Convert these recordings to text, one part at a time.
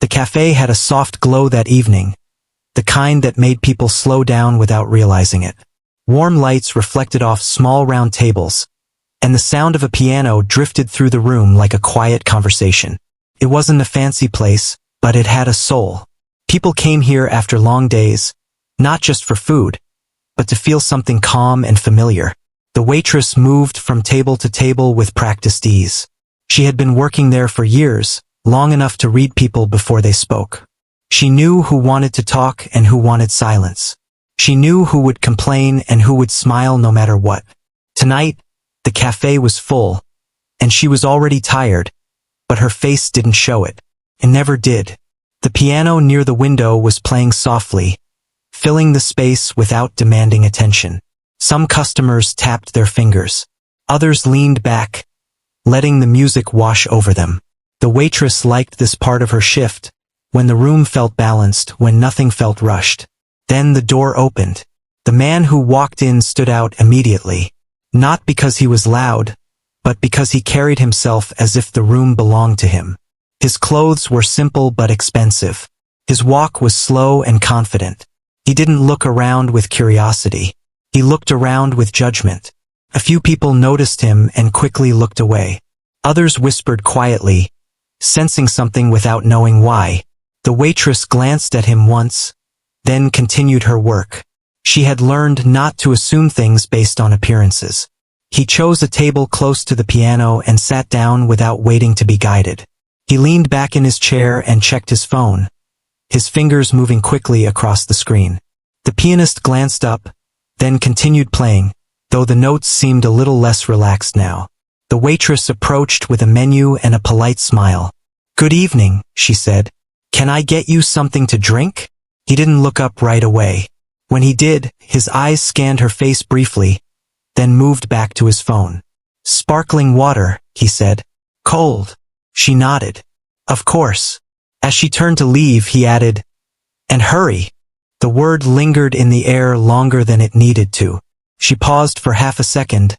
The cafe had a soft glow that evening, the kind that made people slow down without realizing it. Warm lights reflected off small round tables, and the sound of a piano drifted through the room like a quiet conversation. It wasn't a fancy place, but it had a soul. People came here after long days, not just for food, but to feel something calm and familiar. The waitress moved from table to table with practiced ease. She had been working there for years, long enough to read people before they spoke. She knew who wanted to talk and who wanted silence. She knew who would complain and who would smile no matter what. Tonight, the cafe was full, and she was already tired, but her face didn't show it. It never did. The piano near the window was playing softly, filling the space without demanding attention. Some customers tapped their fingers. Others leaned back, letting the music wash over them. The waitress liked this part of her shift, when the room felt balanced, when nothing felt rushed. Then the door opened. The man who walked in stood out immediately, not because he was loud, but because he carried himself as if the room belonged to him. His clothes were simple but expensive. His walk was slow and confident. He didn't look around with curiosity. He looked around with judgment. A few people noticed him and quickly looked away. Others whispered quietly, sensing something without knowing why. The waitress glanced at him once, then continued her work. She had learned not to assume things based on appearances. He chose a table close to the piano and sat down without waiting to be guided. He leaned back in his chair and checked his phone, his fingers moving quickly across the screen. The pianist glanced up, then continued playing, though the notes seemed a little less relaxed now. The waitress approached with a menu and a polite smile. "Good evening," she said. "Can I get you something to drink?" He didn't look up right away. When he did, his eyes scanned her face briefly, then moved back to his phone. "Sparkling water," he said. "Cold?" She nodded. "Of course." As she turned to leave, he added, "And hurry." The word lingered in the air longer than it needed to. She paused for half a second,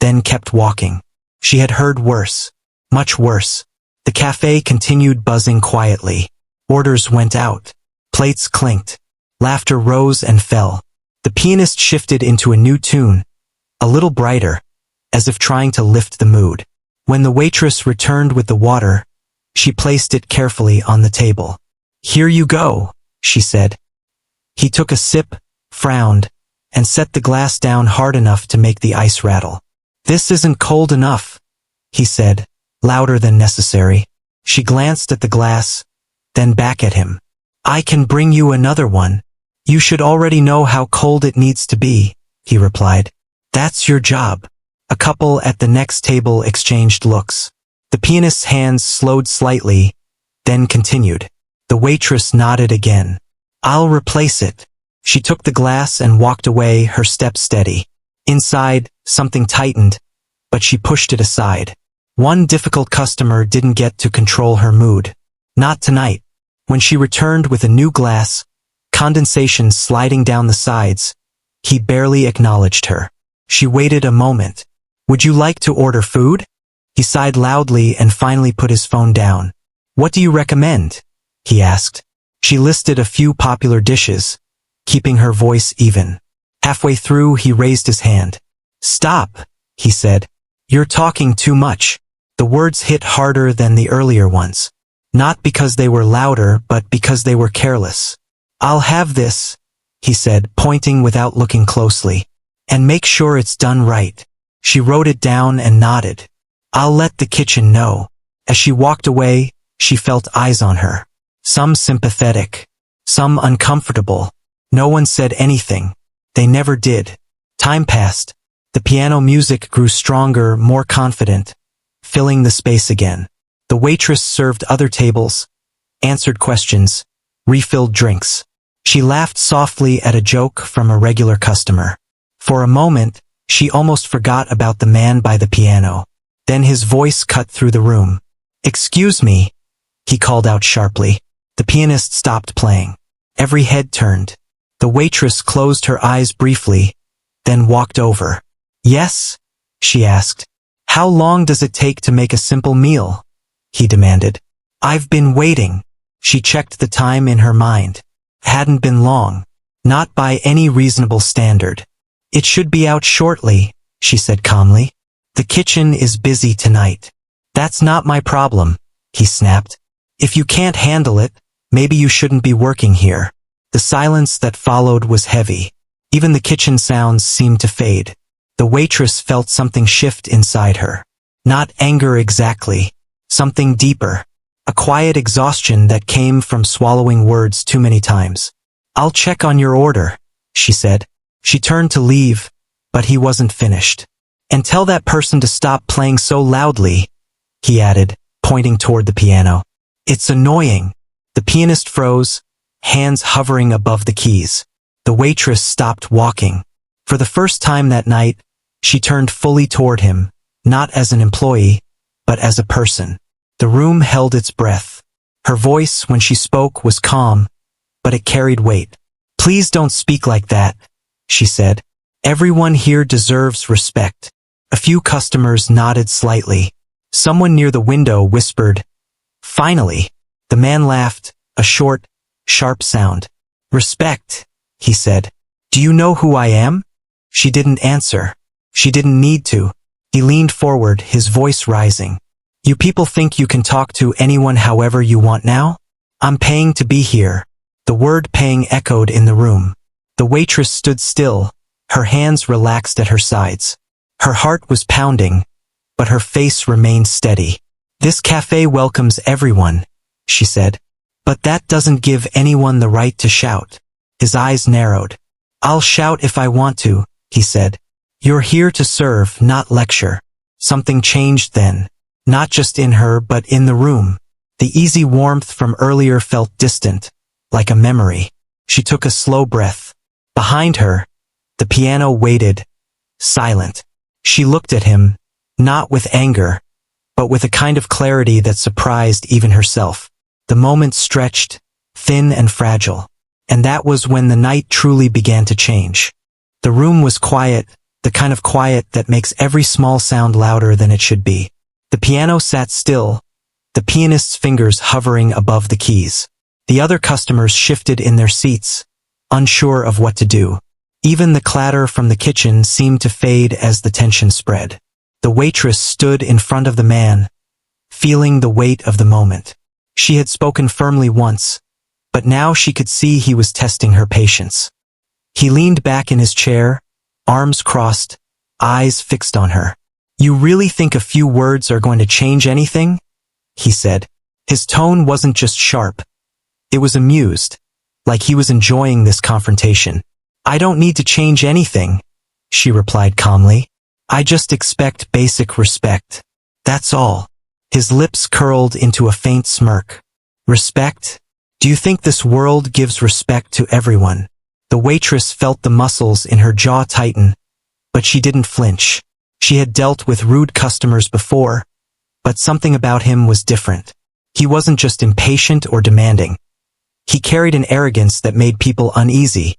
then kept walking. She had heard worse. Much worse. The cafe continued buzzing quietly. Orders went out. Plates clinked. Laughter rose and fell. The pianist shifted into a new tune, a little brighter, as if trying to lift the mood. When the waitress returned with the water, she placed it carefully on the table. "Here you go," she said. He took a sip, frowned, and set the glass down hard enough to make the ice rattle. "This isn't cold enough," he said, louder than necessary. She glanced at the glass, then back at him. "I can bring you another one. You should already know how cold it needs to be," he replied. "That's your job." A couple at the next table exchanged looks. The pianist's hands slowed slightly, then continued. The waitress nodded again. "I'll replace it." She took the glass and walked away, her step steady. Inside, something tightened, but she pushed it aside. One difficult customer didn't get to control her mood. Not tonight. When she returned with a new glass, condensation sliding down the sides, he barely acknowledged her. She waited a moment. "Would you like to order food?" He sighed loudly and finally put his phone down. "What do you recommend?" he asked. She listed a few popular dishes, keeping her voice even. Halfway through, he raised his hand. "Stop," he said. "You're talking too much." The words hit harder than the earlier ones. Not because they were louder, but because they were careless. "I'll have this," he said, pointing without looking closely. "And make sure it's done right." She wrote it down and nodded. "I'll let the kitchen know." As she walked away, she felt eyes on her. Some sympathetic, some uncomfortable. No one said anything. They never did. Time passed. The piano music grew stronger, more confident, filling the space again. The waitress served other tables, answered questions, refilled drinks. She laughed softly at a joke from a regular customer. For a moment, she almost forgot about the man by the piano. Then his voice cut through the room. "Excuse me," he called out sharply. The pianist stopped playing. Every head turned. The waitress closed her eyes briefly, then walked over. "Yes?" she asked. "How long does it take to make a simple meal?" he demanded. "I've been waiting." She checked the time in her mind. Hadn't been long. Not by any reasonable standard. It should be out shortly, she said calmly. The kitchen is busy tonight. That's not my problem, he snapped. If you can't handle it, maybe you shouldn't be working here. The silence that followed was heavy. Even the kitchen sounds seemed to fade. The waitress felt something shift inside her. Not anger exactly. Something deeper. A quiet exhaustion that came from swallowing words too many times. I'll check on your order, she said. She turned to leave, but he wasn't finished. And tell that person to stop playing so loudly, he added, pointing toward the piano. It's annoying. The pianist froze, hands hovering above the keys. The waitress stopped walking. For the first time that night, she turned fully toward him, not as an employee, but as a person. The room held its breath. Her voice, when she spoke, was calm, but it carried weight. Please don't speak like that, she said. Everyone here deserves respect. A few customers nodded slightly. Someone near the window whispered, finally. The man laughed, a short, sharp sound. Respect, he said. Do you know who I am? She didn't answer. She didn't need to. He leaned forward, his voice rising. You people think you can talk to anyone however you want now? I'm paying to be here. The word paying echoed in the room. The waitress stood still, her hands relaxed at her sides. Her heart was pounding, but her face remained steady. This cafe welcomes everyone, she said. But that doesn't give anyone the right to shout. His eyes narrowed. I'll shout if I want to, he said. You're here to serve, not lecture. Something changed then. Not just in her but in the room. The easy warmth from earlier felt distant, like a memory. She took a slow breath. Behind her, the piano waited, silent. She looked at him, not with anger, but with a kind of clarity that surprised even herself. The moment stretched, thin and fragile. And that was when the night truly began to change. The room was quiet, the kind of quiet that makes every small sound louder than it should be. The piano sat still, the pianist's fingers hovering above the keys. The other customers shifted in their seats, unsure of what to do. Even the clatter from the kitchen seemed to fade as the tension spread. The waitress stood in front of the man, feeling the weight of the moment. She had spoken firmly once, but now she could see he was testing her patience. He leaned back in his chair, arms crossed, eyes fixed on her. You really think a few words are going to change anything? He said. His tone wasn't just sharp. It was amused, like he was enjoying this confrontation. I don't need to change anything, she replied calmly. I just expect basic respect. That's all. His lips curled into a faint smirk. Respect? Do you think this world gives respect to everyone? The waitress felt the muscles in her jaw tighten, but she didn't flinch. She had dealt with rude customers before, but something about him was different. He wasn't just impatient or demanding. He carried an arrogance that made people uneasy,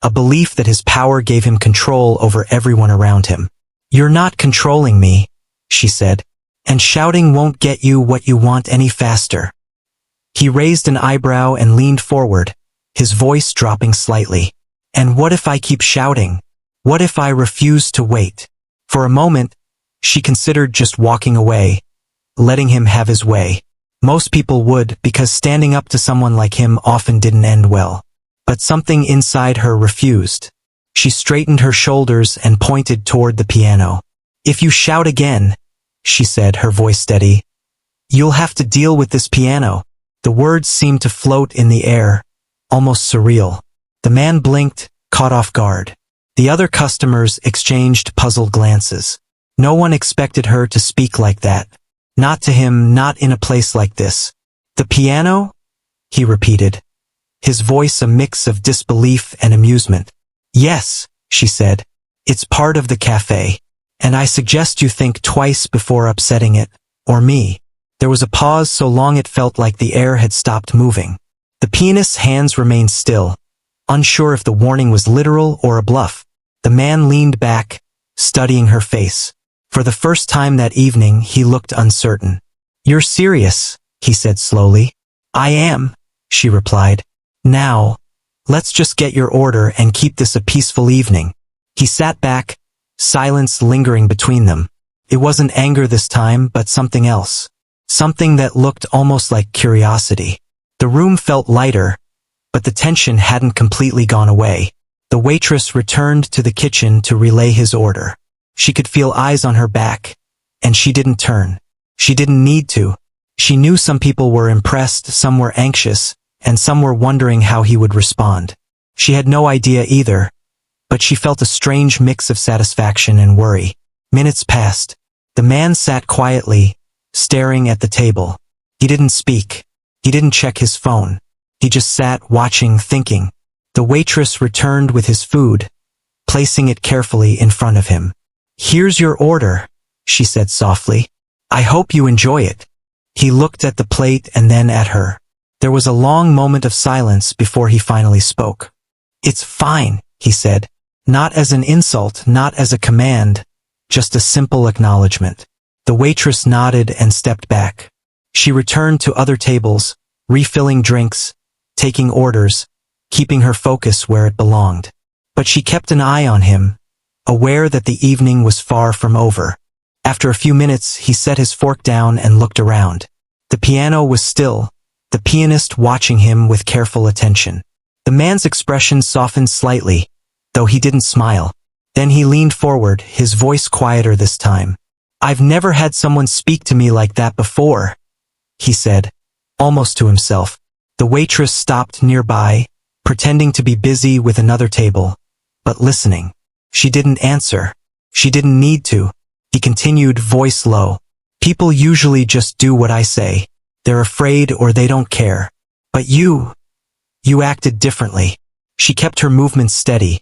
a belief that his power gave him control over everyone around him. You're not controlling me, she said, and shouting won't get you what you want any faster. He raised an eyebrow and leaned forward, his voice dropping slightly. And what if I keep shouting? What if I refuse to wait? For a moment, she considered just walking away, letting him have his way. Most people would, because standing up to someone like him often didn't end well. But something inside her refused. She straightened her shoulders and pointed toward the piano. If you shout again, she said, her voice steady, you'll have to deal with this piano. The words seemed to float in the air, almost surreal. The man blinked, caught off guard. The other customers exchanged puzzled glances. No one expected her to speak like that. Not to him, not in a place like this. The piano? He repeated, his voice a mix of disbelief and amusement. Yes, she said. It's part of the cafe. And I suggest you think twice before upsetting it, or me. There was a pause so long it felt like the air had stopped moving. The pianist's hands remained still, unsure if the warning was literal or a bluff. The man leaned back, studying her face. For the first time that evening, he looked uncertain. You're serious, he said slowly. I am, she replied. Now, let's just get your order and keep this a peaceful evening. He sat back, silence lingering between them. It wasn't anger this time, but something else. Something that looked almost like curiosity. The room felt lighter, but the tension hadn't completely gone away. The waitress returned to the kitchen to relay his order. She could feel eyes on her back, and she didn't turn. She didn't need to. She knew some people were impressed, some were anxious, and some were wondering how he would respond. She had no idea either, but she felt a strange mix of satisfaction and worry. Minutes passed. The man sat quietly, staring at the table. He didn't speak. He didn't check his phone. He just sat watching, thinking. The waitress returned with his food, placing it carefully in front of him. Here's your order, she said softly. I hope you enjoy it. He looked at the plate and then at her. There was a long moment of silence before he finally spoke. It's fine, he said. Not as an insult, not as a command, just a simple acknowledgement. The waitress nodded and stepped back. She returned to other tables, refilling drinks, taking orders, keeping her focus where it belonged. But she kept an eye on him, aware that the evening was far from over. After a few minutes, he set his fork down and looked around. The piano was still, the pianist watching him with careful attention. The man's expression softened slightly, though he didn't smile. Then he leaned forward, his voice quieter this time. I've never had someone speak to me like that before, he said, almost to himself. The waitress stopped nearby, pretending to be busy with another table, but listening. She didn't answer. She didn't need to. He continued, voice low. People usually just do what I say. They're afraid or they don't care. But you acted differently. She kept her movements steady,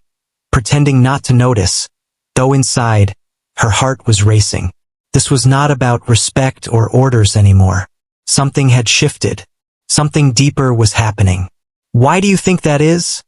pretending not to notice, though inside, her heart was racing. This was not about respect or orders anymore. Something had shifted. Something deeper was happening. Why do you think that is?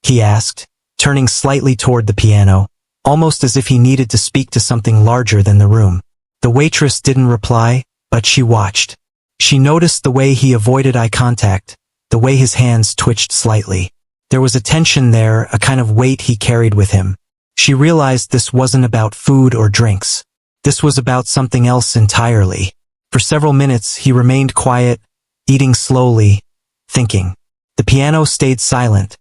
He asked, turning slightly toward the piano, almost as if he needed to speak to something larger than the room. The waitress didn't reply, but she watched. She noticed the way he avoided eye contact, the way his hands twitched slightly. There was a tension there, a kind of weight he carried with him. She realized this wasn't about food or drinks. This was about something else entirely. For several minutes he remained quiet, eating slowly, thinking. The piano stayed silent,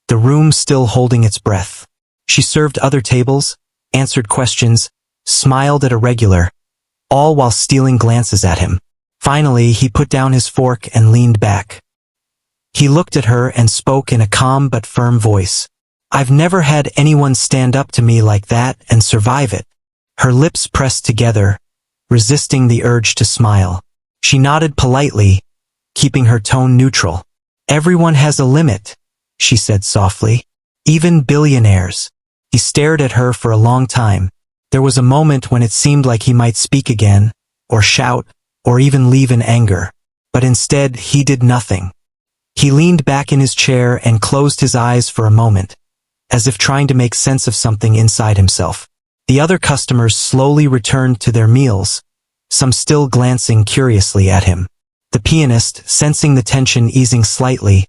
the room still holding its breath. She served other tables, answered questions, smiled at a regular, all while stealing glances at him. Finally, he put down his fork and leaned back. He looked at her and spoke in a calm but firm voice. I've never had anyone stand up to me like that and survive it. Her lips pressed together, resisting the urge to smile. She nodded politely, keeping her tone neutral. Everyone has a limit, she said softly. Even billionaires. He stared at her for a long time. There was a moment when it seemed like he might speak again, or shout, or even leave in anger. But instead, he did nothing. He leaned back in his chair and closed his eyes for a moment, as if trying to make sense of something inside himself. The other customers slowly returned to their meals, some still glancing curiously at him. The pianist, sensing the tension easing slightly,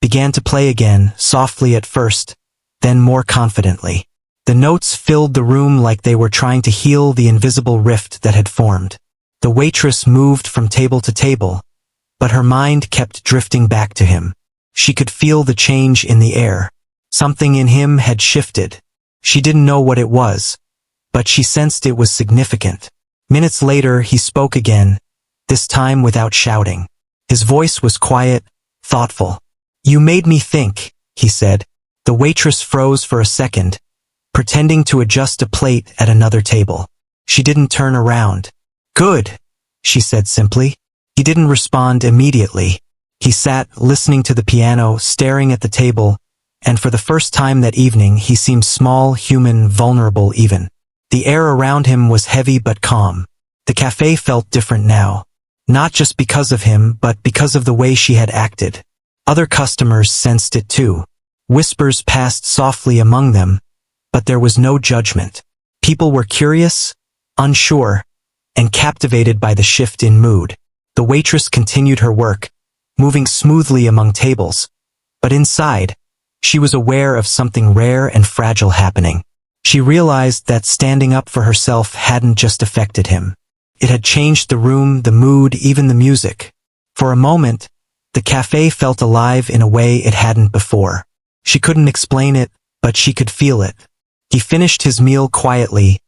began to play again, softly at first, then more confidently. The notes filled the room like they were trying to heal the invisible rift that had formed. The waitress moved from table to table, but her mind kept drifting back to him. She could feel the change in the air. Something in him had shifted. She didn't know what it was, but she sensed it was significant. Minutes later, he spoke again, this time without shouting. His voice was quiet, thoughtful. You made me think, he said. The waitress froze for a second, pretending to adjust a plate at another table. She didn't turn around. Good, she said simply. He didn't respond immediately. He sat, listening to the piano, staring at the table, and for the first time that evening he seemed small, human, vulnerable even. The air around him was heavy but calm. The cafe felt different now. Not just because of him, but because of the way she had acted. Other customers sensed it too. Whispers passed softly among them, but there was no judgment. People were curious, unsure, and captivated by the shift in mood. The waitress continued her work, moving smoothly among tables. But inside, she was aware of something rare and fragile happening. She realized that standing up for herself hadn't just affected him. It had changed the room, the mood, even the music. For a moment, the cafe felt alive in a way it hadn't before. She couldn't explain it, but she could feel it. He finished his meal quietly,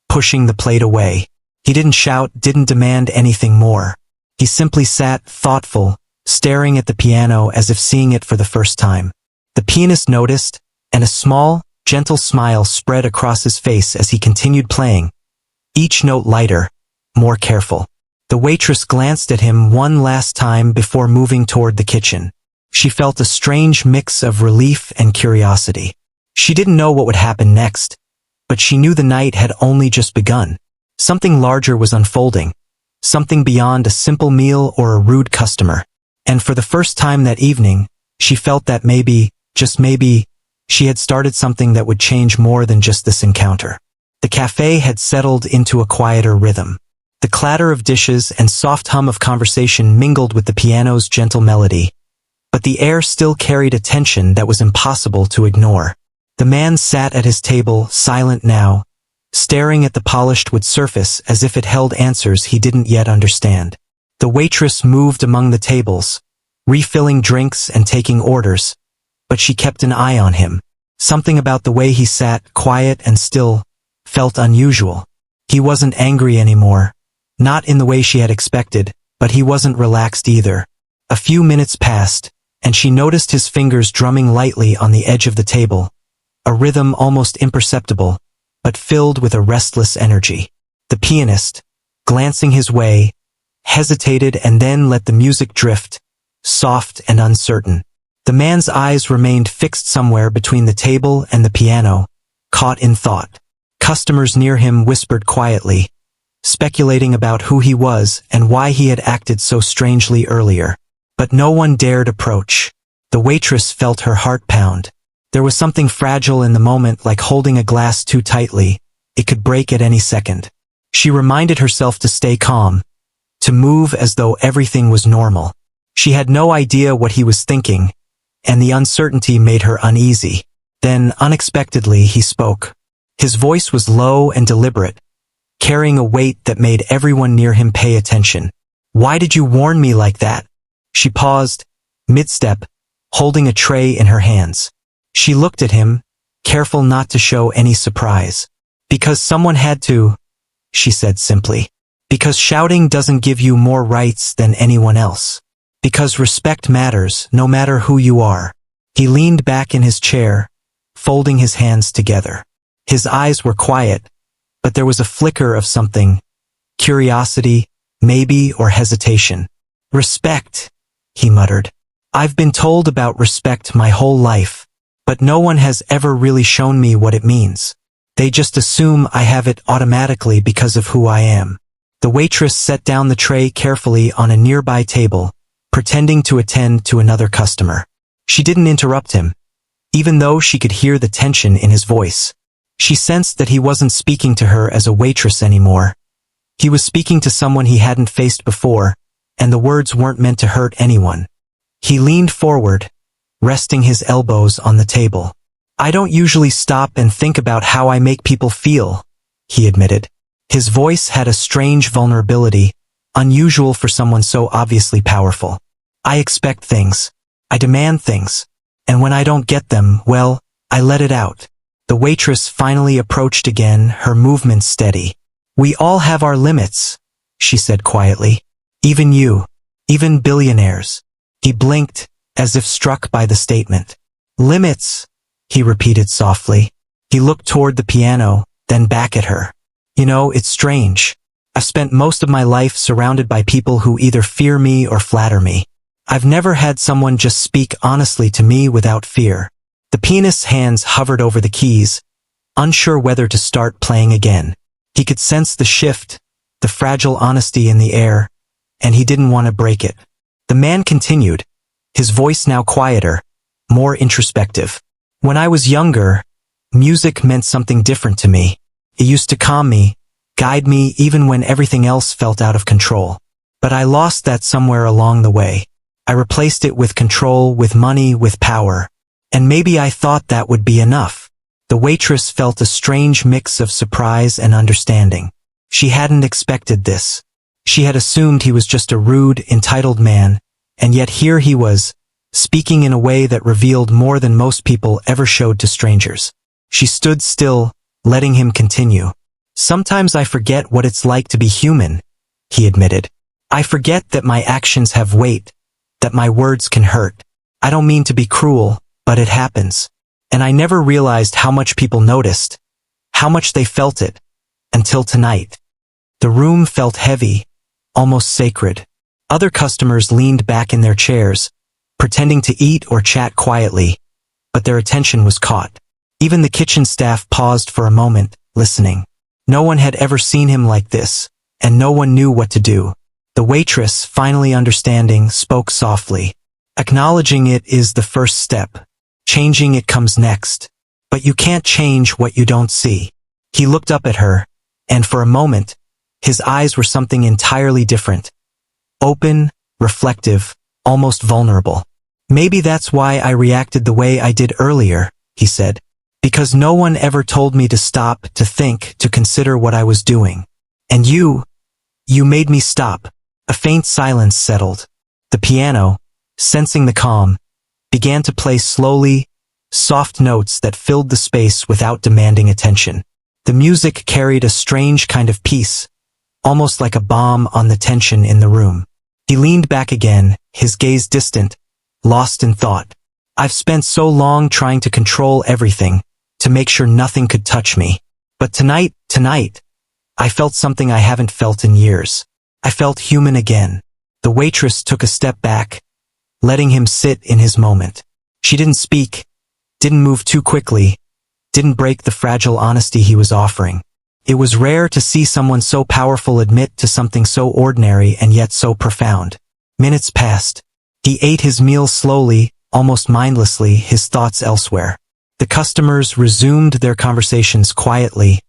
pushing the plate away. He didn't shout, didn't demand anything more. He simply sat, thoughtful, staring at the piano as if seeing it for the first time. The pianist noticed, and a small, gentle smile spread across his face as he continued playing, each note lighter, more careful. The waitress glanced at him one last time before moving toward the kitchen. She felt a strange mix of relief and curiosity. She didn't know what would happen next, but she knew the night had only just begun. Something larger was unfolding, something beyond a simple meal or a rude customer. And for the first time that evening, she felt that maybe, just maybe, she had started something that would change more than just this encounter. The cafe had settled into a quieter rhythm. The clatter of dishes and soft hum of conversation mingled with the piano's gentle melody, but the air still carried a tension that was impossible to ignore. The man sat at his table, silent now, staring at the polished wood surface as if it held answers he didn't yet understand. The waitress moved among the tables, refilling drinks and taking orders, but she kept an eye on him. Something about the way he sat, quiet and still, felt unusual. He wasn't angry anymore, not in the way she had expected, but he wasn't relaxed either. A few minutes passed, and she noticed his fingers drumming lightly on the edge of the table, a rhythm almost imperceptible, but filled with a restless energy. The pianist, glancing his way, hesitated and then let the music drift, soft and uncertain. The man's eyes remained fixed somewhere between the table and the piano, caught in thought. Customers near him whispered quietly, speculating about who he was and why he had acted so strangely earlier. But no one dared approach. The waitress felt her heart pound. There was something fragile in the moment, like holding a glass too tightly. It could break at any second. She reminded herself to stay calm, to move as though everything was normal. She had no idea what he was thinking, and the uncertainty made her uneasy. Then, unexpectedly, he spoke. His voice was low and deliberate, carrying a weight that made everyone near him pay attention. "Why did you warn me like that?" She paused, mid-step, holding a tray in her hands. She looked at him, careful not to show any surprise. "Because someone had to," she said simply. "Because shouting doesn't give you more rights than anyone else. Because respect matters, no matter who you are." He leaned back in his chair, folding his hands together. His eyes were quiet, but there was a flicker of something, curiosity, maybe, or hesitation. "Respect," he muttered. "I've been told about respect my whole life, but no one has ever really shown me what it means. They just assume I have it automatically because of who I am." The waitress set down the tray carefully on a nearby table, pretending to attend to another customer. She didn't interrupt him, even though she could hear the tension in his voice. She sensed that he wasn't speaking to her as a waitress anymore. He was speaking to someone he hadn't faced before, and the words weren't meant to hurt anyone. He leaned forward, resting his elbows on the table. "I don't usually stop and think about how I make people feel," he admitted. His voice had a strange vulnerability, unusual for someone so obviously powerful. "I expect things. I demand things. And when I don't get them, well, I let it out." The waitress finally approached again, her movements steady. "We all have our limits," she said quietly. "Even you. Even billionaires." He blinked, as if struck by the statement. "Limits," he repeated softly. He looked toward the piano, then back at her. "You know, it's strange. I've spent most of my life surrounded by people who either fear me or flatter me. I've never had someone just speak honestly to me without fear." The pianist's hands hovered over the keys, unsure whether to start playing again. He could sense the shift, the fragile honesty in the air, and he didn't want to break it. The man continued, his voice now quieter, more introspective. "When I was younger, music meant something different to me. It used to calm me, guide me even when everything else felt out of control. But I lost that somewhere along the way. I replaced it with control, with money, with power. And maybe I thought that would be enough. The waitress felt a strange mix of surprise and understanding. She hadn't expected this. She had assumed he was just a rude, entitled man, and yet here he was, speaking in a way that revealed more than most people ever showed to strangers. She stood still, letting him continue. Sometimes I forget what it's like to be human, he admitted. I forget that my actions have weight, that my words can hurt. I don't mean to be cruel, but it happens. And I never realized how much people noticed, how much they felt it, until tonight. The room felt heavy, almost sacred. Other customers leaned back in their chairs, pretending to eat or chat quietly, but their attention was caught. Even the kitchen staff paused for a moment, listening. No one had ever seen him like this, and no one knew what to do. The waitress, finally understanding, spoke softly. Acknowledging it is the first step. Changing it comes next. But you can't change what you don't see. He looked up at her, and for a moment, his eyes were something entirely different. Open, reflective, almost vulnerable. Maybe that's why I reacted the way I did earlier, he said. Because no one ever told me to stop, to think, to consider what I was doing. And you made me stop. A faint silence settled. The piano, sensing the calm, began to play slowly, soft notes that filled the space without demanding attention. The music carried a strange kind of peace, almost like a balm on the tension in the room. He leaned back again, his gaze distant, lost in thought. I've spent so long trying to control everything, to make sure nothing could touch me. But tonight, I felt something I haven't felt in years. I felt human again. The waitress took a step back, letting him sit in his moment. She didn't speak, didn't move too quickly, didn't break the fragile honesty he was offering. It was rare to see someone so powerful admit to something so ordinary and yet so profound. Minutes passed. He ate his meal slowly, almost mindlessly, his thoughts elsewhere. The customers resumed their conversations quietly,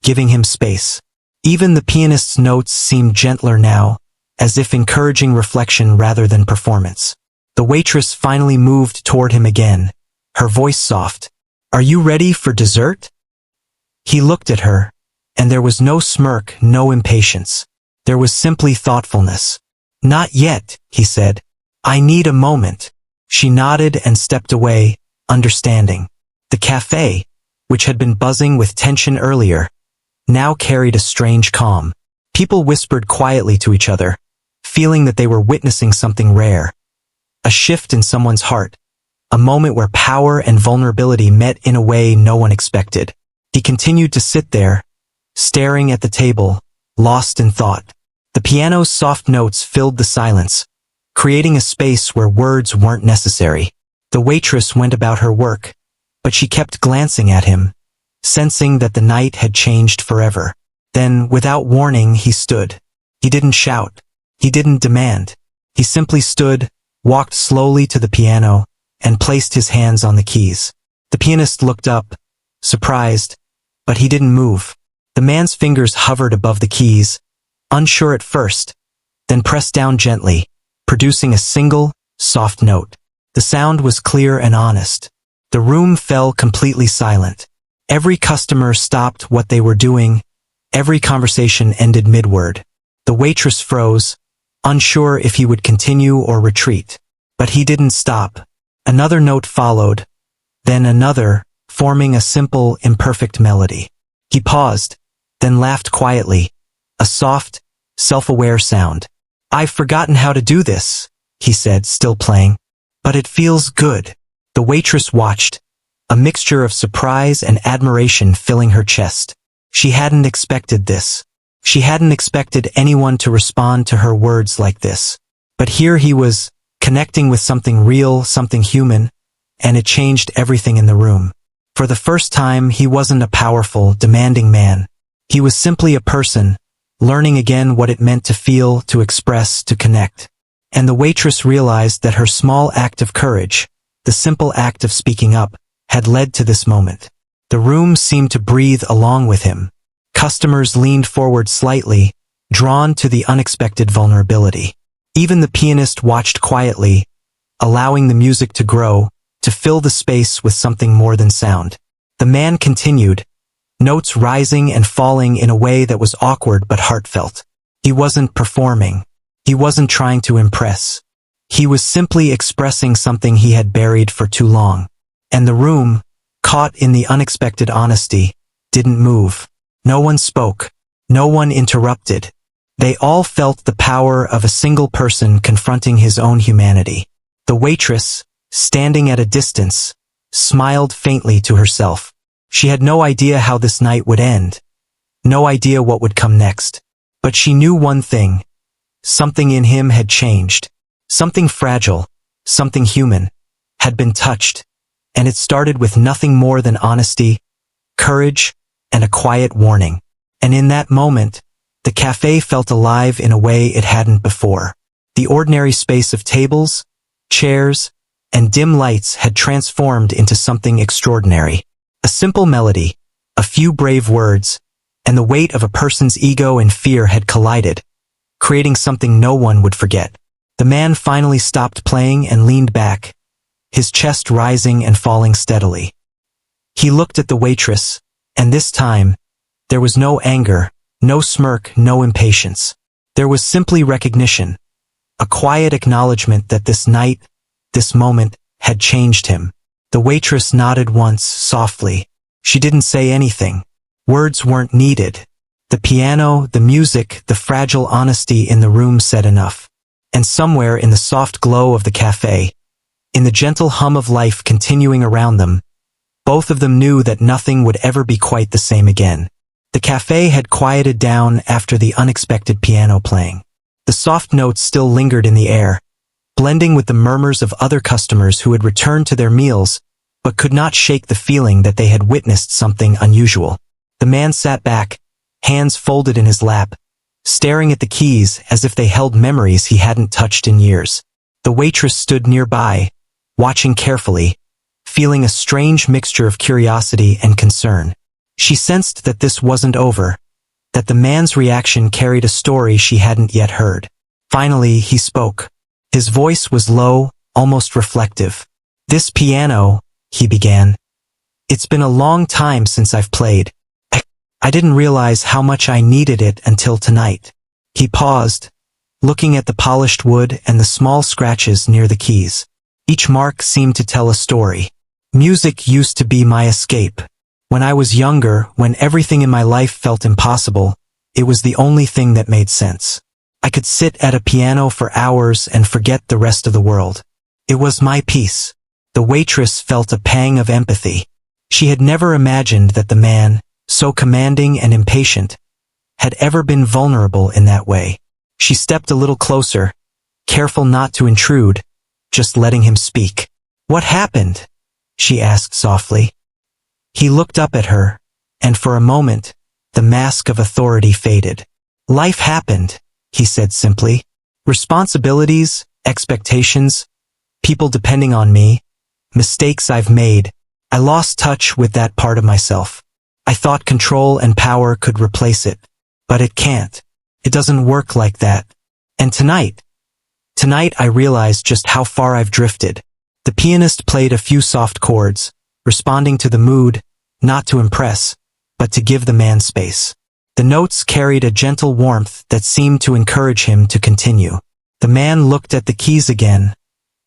giving him space. Even the pianist's notes seemed gentler now, as if encouraging reflection rather than performance. The waitress finally moved toward him again, her voice soft. Are you ready for dessert? He looked at her, and there was no smirk, no impatience. There was simply thoughtfulness. Not yet, he said. I need a moment. She nodded and stepped away, understanding. The cafe, which had been buzzing with tension earlier, now carried a strange calm. People whispered quietly to each other, feeling that they were witnessing something rare. A shift in someone's heart, a moment where power and vulnerability met in a way no one expected. He continued to sit there, staring at the table, lost in thought. The piano's soft notes filled the silence, creating a space where words weren't necessary. The waitress went about her work, but she kept glancing at him, sensing that the night had changed forever. Then, without warning, he stood. He didn't shout. He didn't demand. He simply stood, walked slowly to the piano, and placed his hands on the keys. The pianist looked up, surprised, but he didn't move. The man's fingers hovered above the keys, unsure at first, then pressed down gently, producing a single, soft note. The sound was clear and honest. The room fell completely silent. Every customer stopped what they were doing. Every conversation ended mid-word. The waitress froze, unsure if he would continue or retreat. But he didn't stop. Another note followed, then another, forming a simple, imperfect melody. He paused, then laughed quietly, a soft, self-aware sound. I've forgotten how to do this, he said, still playing. But it feels good. The waitress watched, a mixture of surprise and admiration filling her chest. She hadn't expected this. She hadn't expected anyone to respond to her words like this. But here he was, connecting with something real, something human, and it changed everything in the room. For the first time, he wasn't a powerful, demanding man. He was simply a person, learning again what it meant to feel, to express, to connect. And the waitress realized that her small act of courage, the simple act of speaking up, had led to this moment. The room seemed to breathe along with him. Customers leaned forward slightly, drawn to the unexpected vulnerability. Even the pianist watched quietly, allowing the music to grow, to fill the space with something more than sound. The man continued, notes rising and falling in a way that was awkward but heartfelt. He wasn't performing. He wasn't trying to impress. He was simply expressing something he had buried for too long. And the room, caught in the unexpected honesty, didn't move. No one spoke. No one interrupted. They all felt the power of a single person confronting his own humanity. The waitress, standing at a distance, smiled faintly to herself. She had no idea how this night would end. No idea what would come next. But she knew one thing. Something in him had changed. Something fragile, something human, had been touched. And it started with nothing more than honesty, courage, and a quiet warning. And in that moment, the cafe felt alive in a way it hadn't before. The ordinary space of tables, chairs, and dim lights had transformed into something extraordinary. A simple melody, a few brave words, and the weight of a person's ego and fear had collided, creating something no one would forget. The man finally stopped playing and leaned back, his chest rising and falling steadily. He looked at the waitress, and this time, there was no anger, no smirk, no impatience. There was simply recognition, a quiet acknowledgement that this night, this moment, had changed him. The waitress nodded once, softly. She didn't say anything. Words weren't needed. The piano, the music, the fragile honesty in the room said enough. And somewhere in the soft glow of the cafe, in the gentle hum of life continuing around them, both of them knew that nothing would ever be quite the same again. The cafe had quieted down after the unexpected piano playing. The soft notes still lingered in the air, blending with the murmurs of other customers who had returned to their meals, but could not shake the feeling that they had witnessed something unusual. The man sat back, hands folded in his lap, staring at the keys as if they held memories he hadn't touched in years. The waitress stood nearby, watching carefully, feeling a strange mixture of curiosity and concern. She sensed that this wasn't over, that the man's reaction carried a story she hadn't yet heard. Finally, he spoke. His voice was low, almost reflective. "This piano," he began. "It's been a long time since I've played. I didn't realize how much I needed it until tonight." He paused, looking at the polished wood and the small scratches near the keys. Each mark seemed to tell a story. "Music used to be my escape. When I was younger, when everything in my life felt impossible, it was the only thing that made sense. I could sit at a piano for hours and forget the rest of the world. It was my peace." The waitress felt a pang of empathy. She had never imagined that the man, so commanding and impatient, had ever been vulnerable in that way. She stepped a little closer, careful not to intrude, just letting him speak. "What happened?" she asked softly. He looked up at her, and for a moment, the mask of authority faded. "Life happened," he said simply. "Responsibilities, expectations, people depending on me, mistakes I've made. I lost touch with that part of myself. I thought control and power could replace it. But it can't. It doesn't work like that. And tonight I realized just how far I've drifted." The pianist played a few soft chords, responding to the mood, not to impress, but to give the man space. The notes carried a gentle warmth that seemed to encourage him to continue. The man looked at the keys again,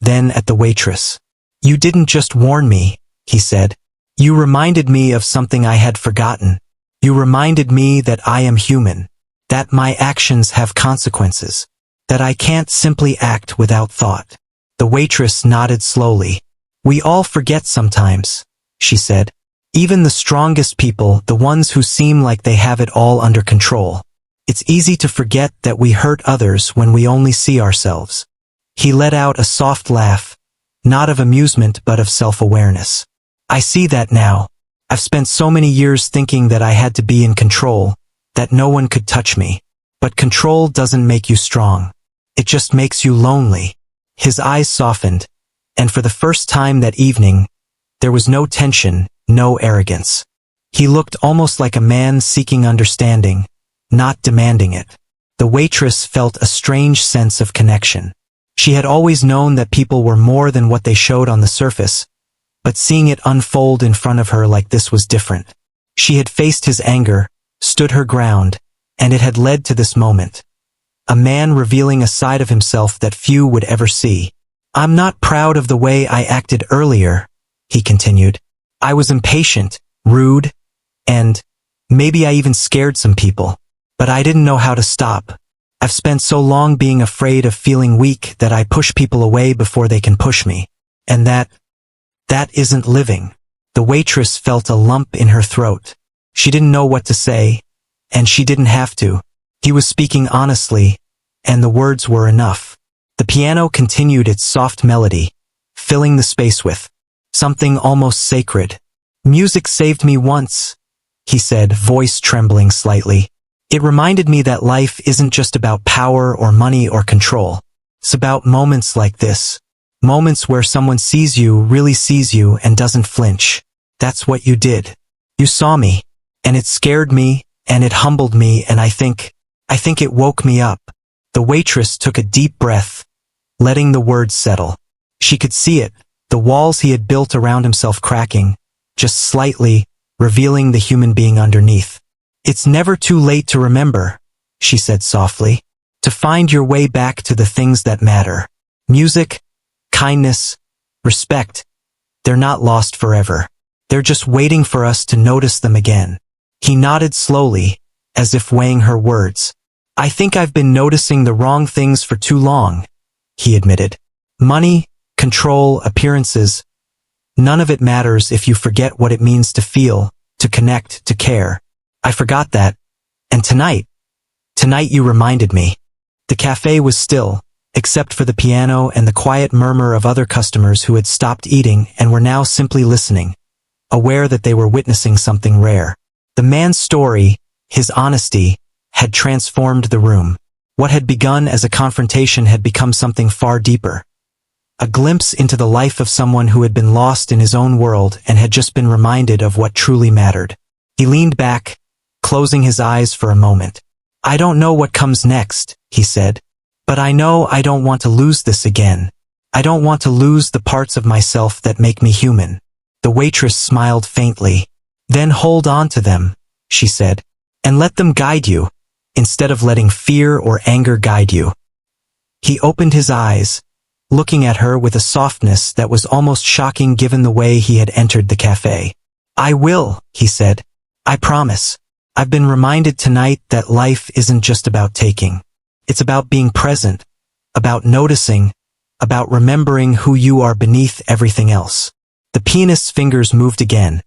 then at the waitress. "You didn't just warn me," he said. "You reminded me of something I had forgotten. You reminded me that I am human, that my actions have consequences, that I can't simply act without thought." The waitress nodded slowly. "We all forget sometimes," she said. "Even the strongest people, the ones who seem like they have it all under control. It's easy to forget that we hurt others when we only see ourselves." He let out a soft laugh, not of amusement but of self-awareness. "I see that now. I've spent so many years thinking that I had to be in control, that no one could touch me. But control doesn't make you strong. It just makes you lonely." His eyes softened, and for the first time that evening, there was no tension, no arrogance. He looked almost like a man seeking understanding, not demanding it. The waitress felt a strange sense of connection. She had always known that people were more than what they showed on the surface, but seeing it unfold in front of her like this was different. She had faced his anger, stood her ground, and it had led to this moment. A man revealing a side of himself that few would ever see. "I'm not proud of the way I acted earlier," he continued. "I was impatient, rude, and maybe I even scared some people. But I didn't know how to stop. I've spent so long being afraid of feeling weak that I push people away before they can push me. And that isn't living." The waitress felt a lump in her throat. She didn't know what to say, and she didn't have to. He was speaking honestly, and the words were enough. The piano continued its soft melody, filling the space with something almost sacred. "Music saved me once," he said, voice trembling slightly. "It reminded me that life isn't just about power or money or control. It's about moments like this. Moments where someone sees you, really sees you, and doesn't flinch. That's what you did. You saw me, and it scared me, and it humbled me, and I think it woke me up." The waitress took a deep breath, letting the words settle. She could see it, the walls he had built around himself cracking, just slightly, revealing the human being underneath. "It's never too late to remember," she said softly, "to find your way back to the things that matter. Music, kindness, respect, they're not lost forever. They're just waiting for us to notice them again." He nodded slowly, as if weighing her words. "I think I've been noticing the wrong things for too long," he admitted. "Money, control, appearances, none of it matters if you forget what it means to feel, to connect, to care. I forgot that, and tonight you reminded me." The cafe was still, except for the piano and the quiet murmur of other customers who had stopped eating and were now simply listening, aware that they were witnessing something rare. The man's story, his honesty, had transformed the room. What had begun as a confrontation had become something far deeper. A glimpse into the life of someone who had been lost in his own world and had just been reminded of what truly mattered. He leaned back, closing his eyes for a moment. "I don't know what comes next," he said, "but I know I don't want to lose this again. I don't want to lose the parts of myself that make me human." The waitress smiled faintly. "Then hold on to them," she said, "and let them guide you, instead of letting fear or anger guide you." He opened his eyes, looking at her with a softness that was almost shocking given the way he had entered the cafe. "I will," he said. "I promise. I've been reminded tonight that life isn't just about taking. It's about being present, about noticing, about remembering who you are beneath everything else." The pianist's fingers moved again,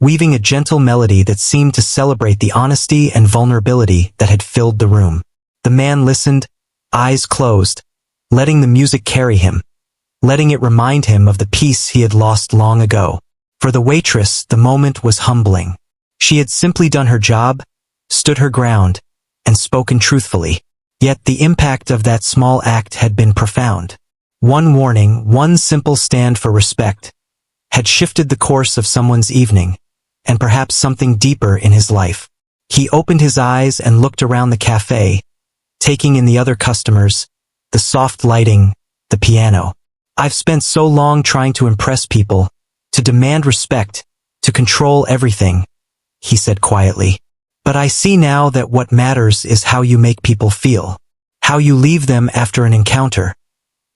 weaving a gentle melody that seemed to celebrate the honesty and vulnerability that had filled the room. The man listened, eyes closed, letting the music carry him, letting it remind him of the peace he had lost long ago. For the waitress, the moment was humbling. She had simply done her job, stood her ground, and spoken truthfully. Yet the impact of that small act had been profound. One warning, one simple stand for respect, had shifted the course of someone's evening, and perhaps something deeper in his life. He opened his eyes and looked around the cafe, taking in the other customers, the soft lighting, the piano. "I've spent so long trying to impress people, to demand respect, to control everything," he said quietly. "But I see now that what matters is how you make people feel, how you leave them after an encounter,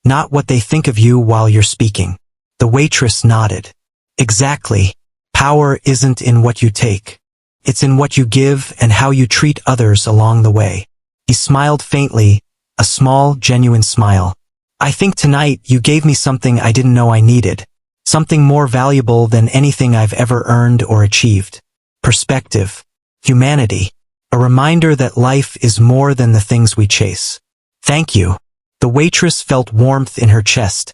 not what they think of you while you're speaking." The waitress nodded. "Exactly. Power isn't in what you take. It's in what you give and how you treat others along the way." He smiled faintly, a small, genuine smile. "I think tonight you gave me something I didn't know I needed, something more valuable than anything I've ever earned or achieved. Perspective, humanity, a reminder that life is more than the things we chase. Thank you." The waitress felt warmth in her chest,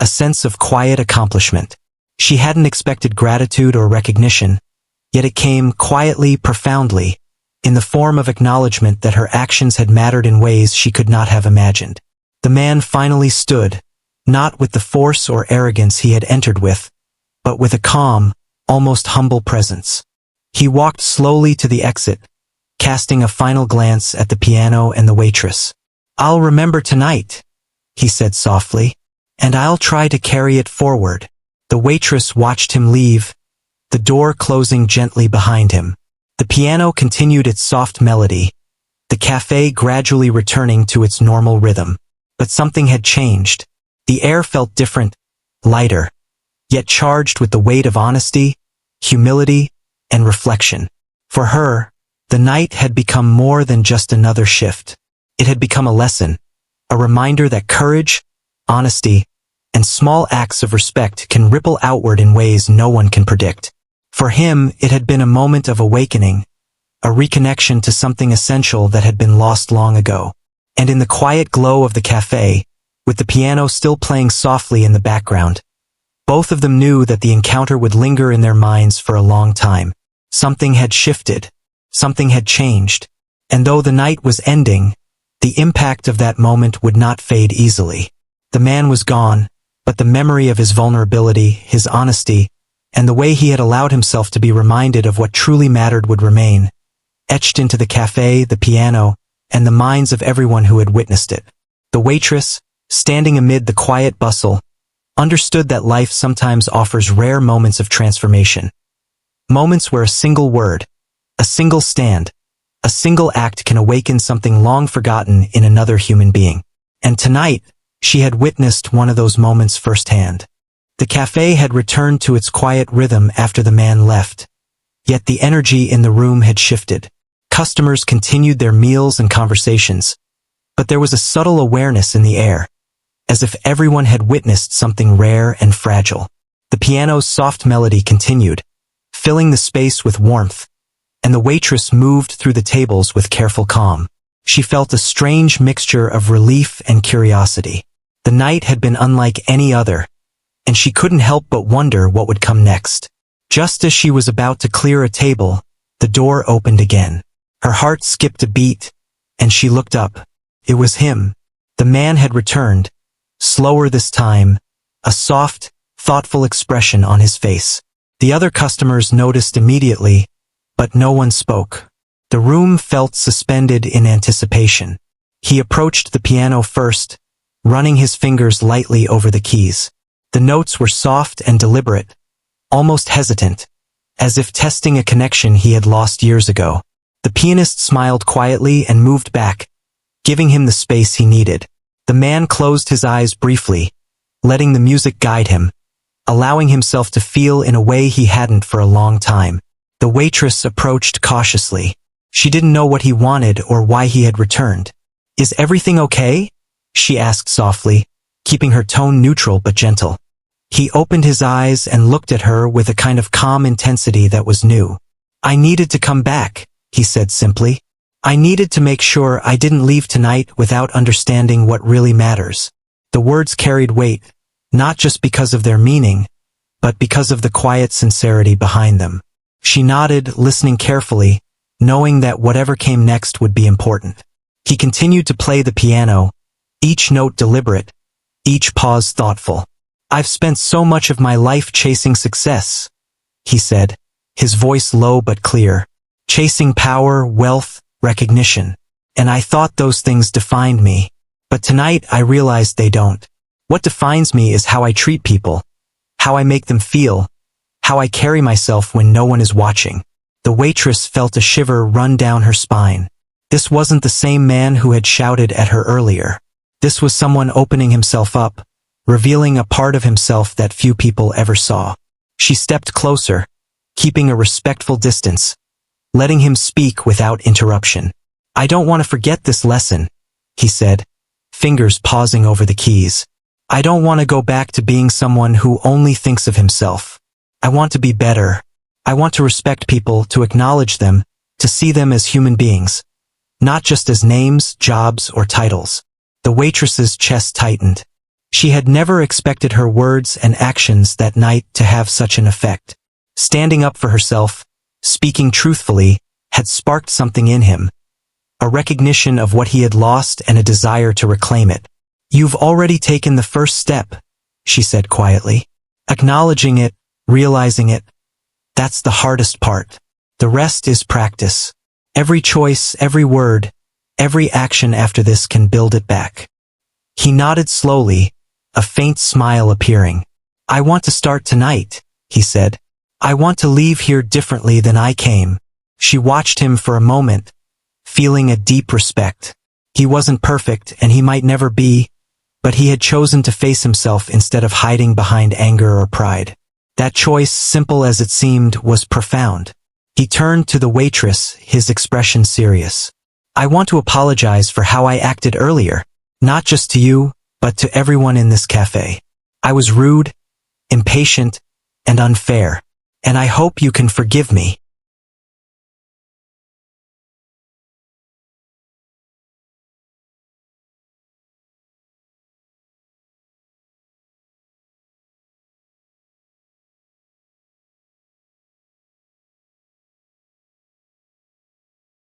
a sense of quiet accomplishment. She hadn't expected gratitude or recognition, yet it came quietly, profoundly, in the form of acknowledgement that her actions had mattered in ways she could not have imagined. The man finally stood, not with the force or arrogance he had entered with, but with a calm, almost humble presence. He walked slowly to the exit, casting a final glance at the piano and the waitress. "I'll remember tonight," he said softly, "and I'll try to carry it forward." The waitress watched him leave, the door closing gently behind him. The piano continued its soft melody, the cafe gradually returning to its normal rhythm. But something had changed. The air felt different, lighter, yet charged with the weight of honesty, humility, and reflection. For her, the night had become more than just another shift. It had become a lesson, a reminder that courage, honesty, and small acts of respect can ripple outward in ways no one can predict. For him, it had been a moment of awakening, a reconnection to something essential that had been lost long ago. And in the quiet glow of the cafe, with the piano still playing softly in the background, both of them knew that the encounter would linger in their minds for a long time. Something had shifted, something had changed, and though the night was ending, the impact of that moment would not fade easily. The man was gone, but the memory of his vulnerability, his honesty, and the way he had allowed himself to be reminded of what truly mattered would remain, etched into the cafe, the piano, and the minds of everyone who had witnessed it. The waitress, standing amid the quiet bustle, understood that life sometimes offers rare moments of transformation. Moments where a single word, a single stand, a single act can awaken something long forgotten in another human being. And tonight, she had witnessed one of those moments firsthand. The cafe had returned to its quiet rhythm after the man left, yet the energy in the room had shifted. Customers continued their meals and conversations, but there was a subtle awareness in the air, as if everyone had witnessed something rare and fragile. The piano's soft melody continued, filling the space with warmth, and the waitress moved through the tables with careful calm. She felt a strange mixture of relief and curiosity. The night had been unlike any other, and she couldn't help but wonder what would come next. Just as she was about to clear a table, the door opened again. Her heart skipped a beat, and she looked up. It was him. The man had returned, slower this time, a soft, thoughtful expression on his face. The other customers noticed immediately, but no one spoke. The room felt suspended in anticipation. He approached the piano first, running his fingers lightly over the keys. The notes were soft and deliberate, almost hesitant, as if testing a connection he had lost years ago. The pianist smiled quietly and moved back, giving him the space he needed. The man closed his eyes briefly, letting the music guide him, allowing himself to feel in a way he hadn't for a long time. The waitress approached cautiously. She didn't know what he wanted or why he had returned. "Is everything okay?" she asked softly, keeping her tone neutral but gentle. He opened his eyes and looked at her with a kind of calm intensity that was new. "I needed to come back," he said simply. "I needed to make sure I didn't leave tonight without understanding what really matters." The words carried weight, not just because of their meaning, but because of the quiet sincerity behind them. She nodded, listening carefully, knowing that whatever came next would be important. He continued to play the piano, each note deliberate, each pause thoughtful. "I've spent so much of my life chasing success," he said, his voice low but clear. "Chasing power, wealth, recognition. And I thought those things defined me. But tonight I realized they don't. What defines me is how I treat people, how I make them feel, how I carry myself when no one is watching." The waitress felt a shiver run down her spine. This wasn't the same man who had shouted at her earlier. This was someone opening himself up, revealing a part of himself that few people ever saw. She stepped closer, keeping a respectful distance, letting him speak without interruption. "I don't want to forget this lesson," he said, fingers pausing over the keys. "I don't want to go back to being someone who only thinks of himself. I want to be better. I want to respect people, to acknowledge them, to see them as human beings, not just as names, jobs, or titles." The waitress's chest tightened. She had never expected her words and actions that night to have such an effect. Standing up for herself, speaking truthfully, had sparked something in him, a recognition of what he had lost and a desire to reclaim it. "You've already taken the first step," she said quietly. "Acknowledging it, realizing it, that's the hardest part. The rest is practice. Every choice, every word, every action after this can build it back. He nodded slowly, a faint smile appearing. I want to start tonight, he said. I want to leave here differently than I came. She watched him for a moment, feeling a deep respect. He wasn't perfect, and he might never be, but he had chosen to face himself instead of hiding behind anger or pride. That choice, simple as it seemed, was profound. He turned to the waitress, his expression serious. I want to apologize for how I acted earlier, not just to you, but to everyone in this cafe. I was rude, impatient, and unfair, and I hope you can forgive me.